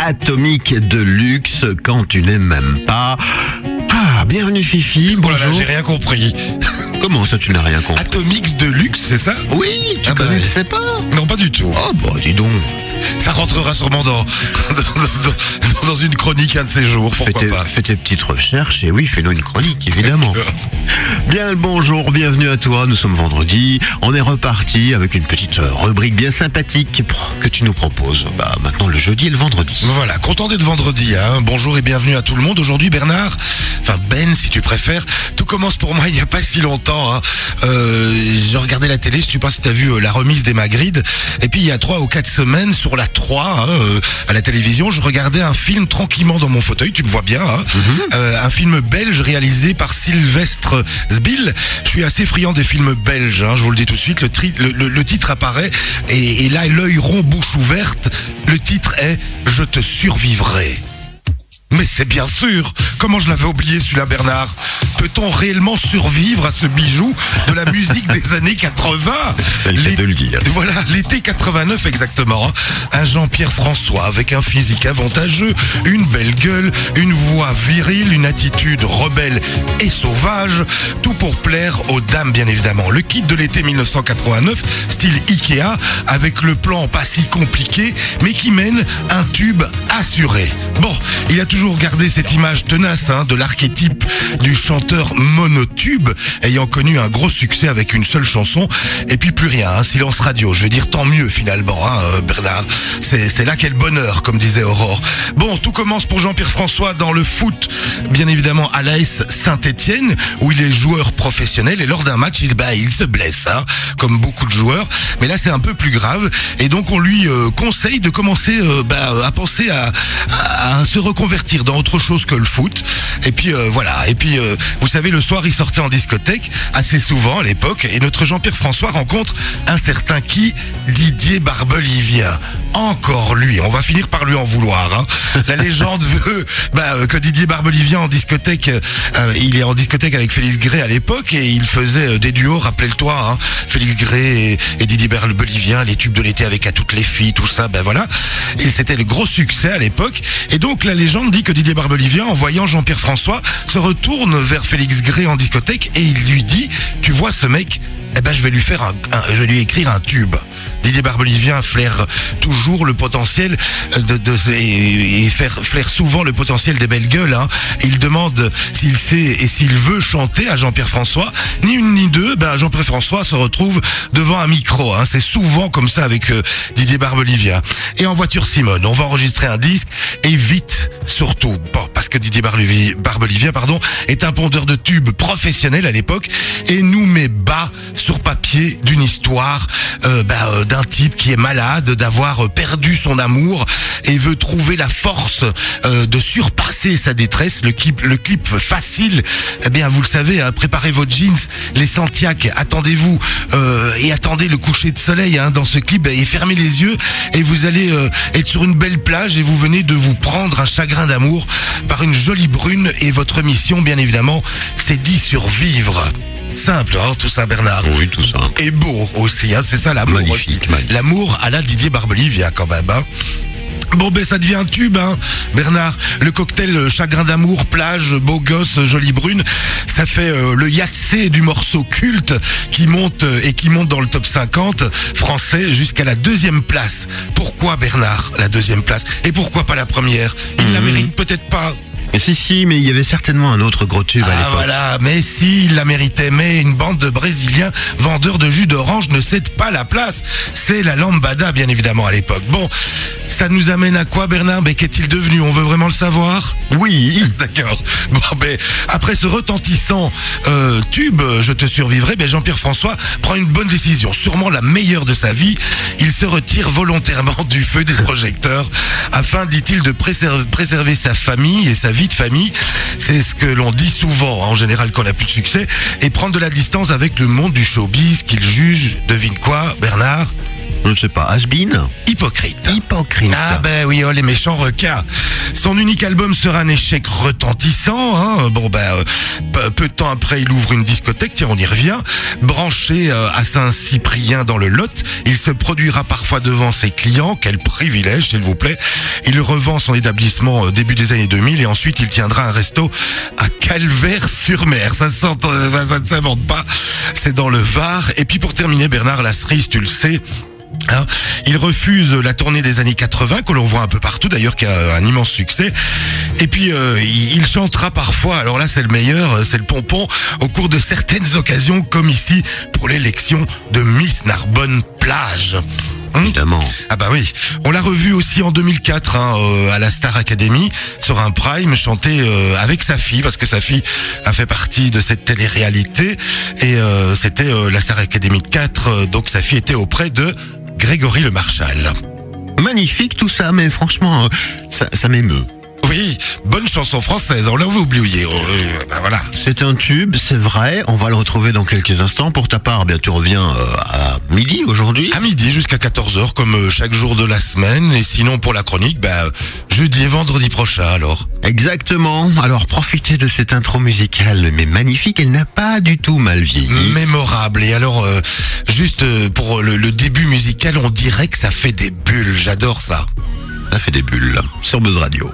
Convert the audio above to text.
Atomique de luxe quand tu n'aimes même pas. Ah, bienvenue Fifi, bonjour. Voilà, j'ai rien compris. Comment ça tu n'as rien compris? Atomix de luxe, c'est ça? Oui, tu connaissais pas? Non, pas du tout. Oh bah dis donc. Ça rentrera sûrement dans une chronique un de ces jours, pourquoi pas. Fais tes petites recherches et oui, fais-nous une chronique, évidemment. Bien le bonjour, bienvenue à toi, nous sommes vendredi. On est reparti avec une petite rubrique bien sympathique que tu nous proposes. Bah maintenant le jeudi et le vendredi. Voilà, content d'être vendredi, hein. Bonjour et bienvenue à tout le monde. Aujourd'hui Bernard, enfin Ben si tu préfères, tout commence pour moi il n'y a pas si longtemps, hein. J'ai regardé la télé, je sais pas si tu as vu la remise des Magritte, et puis il y a 3 ou 4 semaines sur la 3, à la télévision, je regardais un film tranquillement dans mon fauteuil, tu me vois bien, hein. Un film belge réalisé par Sylvestre Sbill. Je suis assez friand des films belges, hein, je vous le dis tout de suite, le titre apparaît, et là l'œil rond, bouche ouverte, le titre est « Je te survivrai ». Mais c'est bien sûr. Comment je l'avais oublié celui-là, Bernard? Peut-on réellement survivre à ce bijou de la musique des années 80? C'est le cas de le dire. Voilà, l'été 89 exactement. Un Jean-Pierre François avec un physique avantageux, une belle gueule, une voix virile, une attitude rebelle et sauvage. Tout pour plaire aux dames, bien évidemment. Le kit de l'été 1989, style Ikea, avec le plan pas si compliqué, mais qui mène un tube assuré. Bon, il a toujours gardé cette image tenace, hein, de l'archétype du chanteur monotube, ayant connu un gros succès avec une seule chanson, et puis plus rien, hein, silence radio. Je veux dire tant mieux finalement, hein, Bernard. C'est là quel bonheur, comme disait Aurore. Bon, tout commence pour Jean-Pierre François dans le foot, bien évidemment à l'AS Saint-Étienne, où il est joueur professionnel, et lors d'un match, il se blesse, hein, comme beaucoup de joueurs. Mais là, c'est un peu plus grave, et donc on lui conseille de commencer à penser à se reconvertir dans autre chose que le foot. Et puis voilà. Et puis vous savez, le soir il sortait en discothèque assez souvent à l'époque, et notre Jean-Pierre François rencontre un certain Didier Barbelivien. Encore lui, on va finir par lui en vouloir, hein. La légende veut que Didier Barbelivien en discothèque, il est en discothèque avec Félix Gray à l'époque, et il faisait des duos, rappelle-toi, hein, Félix Gray et Didier Barbelivien, les tubes de l'été avec À toutes les filles, tout ça, voilà. Et c'était le gros succès à l'époque. Et donc la légende dit que Didier Barbelivien, en voyant Jean-Pierre François, se retourne vers Félix Gray en discothèque, et il lui dit: tu vois ce mec, je vais lui écrire un tube. Didier Barbelivien flaire toujours le potentiel et flaire souvent le potentiel des belles gueules, hein. Il demande s'il sait et s'il veut chanter à Jean-Pierre François. Ni une ni deux, Jean-Pierre François se retrouve devant un micro, hein. C'est souvent comme ça avec Didier Barbelivien. Et en voiture Simone, on va enregistrer un disque, et vite surtout, parce que Didier Barbelivien, est un pondeur de tubes professionnel à l'époque, et nous met bas sur papier d'une histoire d'un type qui est malade, d'avoir perdu son amour, et veut trouver la force de surpasser sa détresse. Le clip facile, vous le savez, hein, préparez vos jeans, les Santiac, attendez-vous et attendez le coucher de soleil, hein, dans ce clip, et fermez les yeux, et vous allez être sur une belle plage, et vous venez de vous prendre un chagrin d'amour par une jolie brune, et votre mission, bien évidemment, c'est d'y survivre. Simple, hein, tout ça, Bernard. Oui, tout ça. Et beau aussi, hein, c'est ça l'amour. Magnifique. L'amour à la Didier Barbelivien quand même, hein. Bon, ça devient un tube, hein, Bernard. Le cocktail chagrin d'amour, plage, beau gosse, jolie brune, ça fait le yatsé du morceau culte qui monte dans le top 50 français jusqu'à la 2e place. Pourquoi, Bernard, la 2e place? Et pourquoi pas la première? Il la mérite peut-être pas. Si, mais il y avait certainement un autre gros tube à l'époque. Voilà, mais si, il la méritait, mais une bande de Brésiliens vendeurs de jus d'orange ne cède pas la place. C'est la lambada, bien évidemment, à l'époque. Bon, ça nous amène à quoi, Bernard? Qu'est-il devenu? On veut vraiment le savoir? Oui. D'accord. Bon, après ce retentissant tube, Je te survivrai, Jean-Pierre François prend une bonne décision, sûrement la meilleure de sa vie. Il se retire volontairement du feu des projecteurs, afin, dit-il, de préserver sa famille et sa vie de famille. C'est ce que l'on dit souvent, hein, en général, quand on n'a plus de succès, et prendre de la distance avec le monde du showbiz qu'il juge, devine quoi, Bernard? Je ne sais pas, Has-been? Hypocrite. Hypocrite. Ah ben oui, oh, les méchants requins. Son unique album sera un échec retentissant. Peu de temps après, il ouvre une discothèque, tiens, on y revient. Branché à Saint-Cyprien dans le Lot, il se produira parfois devant ses clients. Quel privilège, s'il vous plaît. Il revend son établissement début des années 2000 et ensuite il tiendra un resto à Calvaire-sur-Mer. Ça ne s'invente pas. C'est dans le Var. Et puis pour terminer, Bernard Lasserie, tu le sais, il refuse la tournée des années 80 que l'on voit un peu partout d'ailleurs, qui a un immense succès. Et puis il chantera parfois, alors là c'est le meilleur, c'est le pompon, au cours de certaines occasions comme ici pour l'élection de Miss Narbonne Plage. Évidemment. Ah bah oui, on l'a revu aussi en 2004 à la Star Academy sur un prime chanter avec sa fille, parce que sa fille a fait partie de cette télé-réalité et c'était la Star Academy 4, donc sa fille était auprès de Grégory Le Marchal. Magnifique tout ça, mais franchement, ça m'émeut. Oui, bonne chanson française, on l'avait oublié. Voilà. C'est un tube, c'est vrai, on va le retrouver dans quelques instants. Pour ta part, tu reviens à midi aujourd'hui. À midi jusqu'à 14h comme chaque jour de la semaine, et sinon pour la chronique, jeudi et vendredi prochain alors. Exactement, alors profitez de cette intro musicale, mais magnifique, elle n'a pas du tout mal vieilli. Mémorable, et alors juste pour le début musical, on dirait que ça fait des bulles, j'adore ça. Ça fait des bulles, sur Buzz Radio.